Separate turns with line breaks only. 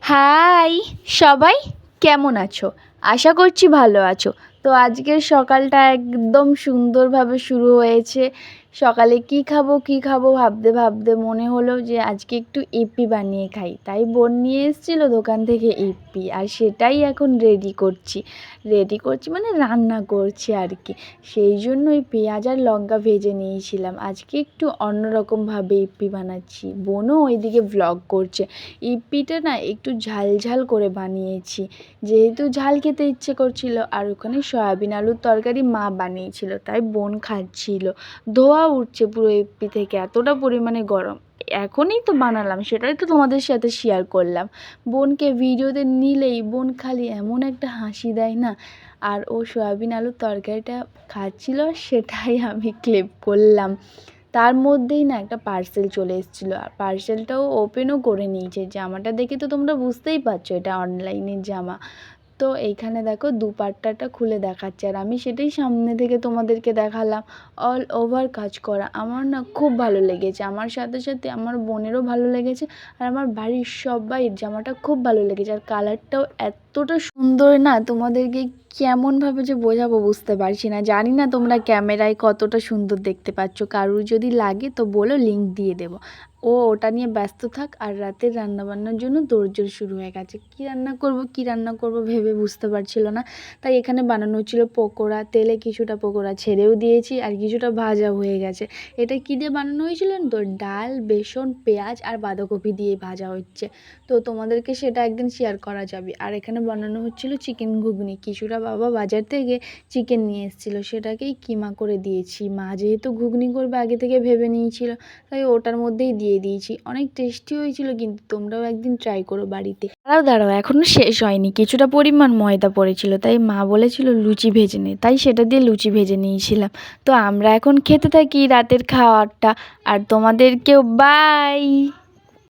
High সবাই, কেমন আছো? আশা করছি ভালো আছো। তো আজকের সকালটা একদম সুন্দরভাবে শুরু হয়েছে। সকালে কি খাবো কি খাবো ভাবতে ভাবতে মনে হলো যে আজকে একটু ইপি বানিয়ে খাই, তাই বোন নিয়ে এসেছিলো দোকান থেকে ইপি, আর সেটাই এখন রেডি করছি মানে রান্না করছি আর কি। সেই জন্যই পেঁয়াজ আর লঙ্কা ভেজে নিয়েছিলাম। আজকে একটু অন্যরকমভাবে ইপি বানাচ্ছি, বোনও ওইদিকে ভ্লগ করছে। ইপিটা না একটু ঝাল ঝাল করে বানিয়েছি, যেহেতু ঝাল খেতে ইচ্ছে করছিল। আর ওখানে সয়াবিন আলুর তরকারি মা বানিয়েছিল, তাই বোন খাচ্ছিল। ধোয়া উঠছে পুরো ইপি থেকে, এতটা পরিমাণে গরম। এখনই তো বানালাম, সেটাই তো তোমাদের সাথে শেয়ার করলাম। বোনকে ভিডিওতে নিলেই বোন খালি এমন একটা হাসি দেয় না। আর ও সয়াবিন আলুর তরকারিটা খাচ্ছিল, সেটাই আমি ক্লিপ করলাম। তার মধ্যেই না একটা পার্সেল চলে এসেছিলো, আর পার্সেলটাও ওপেনও করে নিয়েছে। জামাটা দেখে তো তোমরা বুঝতেই পারছো এটা অনলাইনের জামা। তো এইখানে দেখো দুপাট্টাটা খুলে দেখাচ্ছে, আর আমি সেটাই সামনে থেকে তোমাদেরকে দেখালাম। অল ওভার কাজ করা আমার না খুব ভালো লেগেছে, আমার সাথে সাথে আমার বোনেরও ভালো লেগেছে, আর আমার বাড়ির সবাই জামাটা খুব ভালো লেগেছে। আর কালারটাও এতটা সুন্দর না, তোমাদেরকে কেমনভাবে যে বোঝাবো বুঝতে পারছি না। জানি না তোমরা ক্যামেরায় কতটা সুন্দর দেখতে পাচ্ছ, কারুর যদি লাগে তো বলো, লিঙ্ক দিয়ে দেবো। ও ওটা নিয়ে ব্যস্ত থাক, আর রাতের রান্নাবান্নার জন্য তোড়জোড় শুরু হয়ে গেছে। কী রান্না করব ভেবে বুঝতে পারছিল না। তাই এখানে বানানো হচ্ছিলো পকোড়া, তেলে কিছুটা পকোড়া ছেড়েও দিয়েছি, আর কিছুটা ভাজা হয়ে গেছে। এটা কী দিয়ে বানানো হয়েছিল তো, ডাল, বেসন, পেঁয়াজ আর বাঁধাকপি দিয়ে ভাজা হচ্ছে। তো তোমাদেরকে সেটা একদিন শেয়ার করা যাবে। আর এখানে বানানো হচ্ছিলো চিকেন ঘুগনি। কিছুটা বাবা বাজার থেকে চিকেন নিয়ে এসেছিলো, সেটাকেই কিমা করে দিয়েছি। মা যেহেতু ঘুগনি করবে আগে থেকে ভেবে নিয়েছিল, তাই ওটার মধ্যেই দিয়ে দিয়েছি। অনেক টেস্টি হয়েছিল, কিন্তু তোমরাও একদিন ট্রাই করো বাড়িতে। দাঁড়াও এখনও শেষ হয়নি, কিছুটা পরিমাণ ময়দা পড়েছিল, তাই মা বলেছিল লুচি ভেজে নে, তাই সেটা দিয়ে লুচি ভেজে নিয়েছিলাম। তো আমরা এখন খেতে থাকি রাতের খাওয়ারটা, আর তোমাদেরকেও বাই।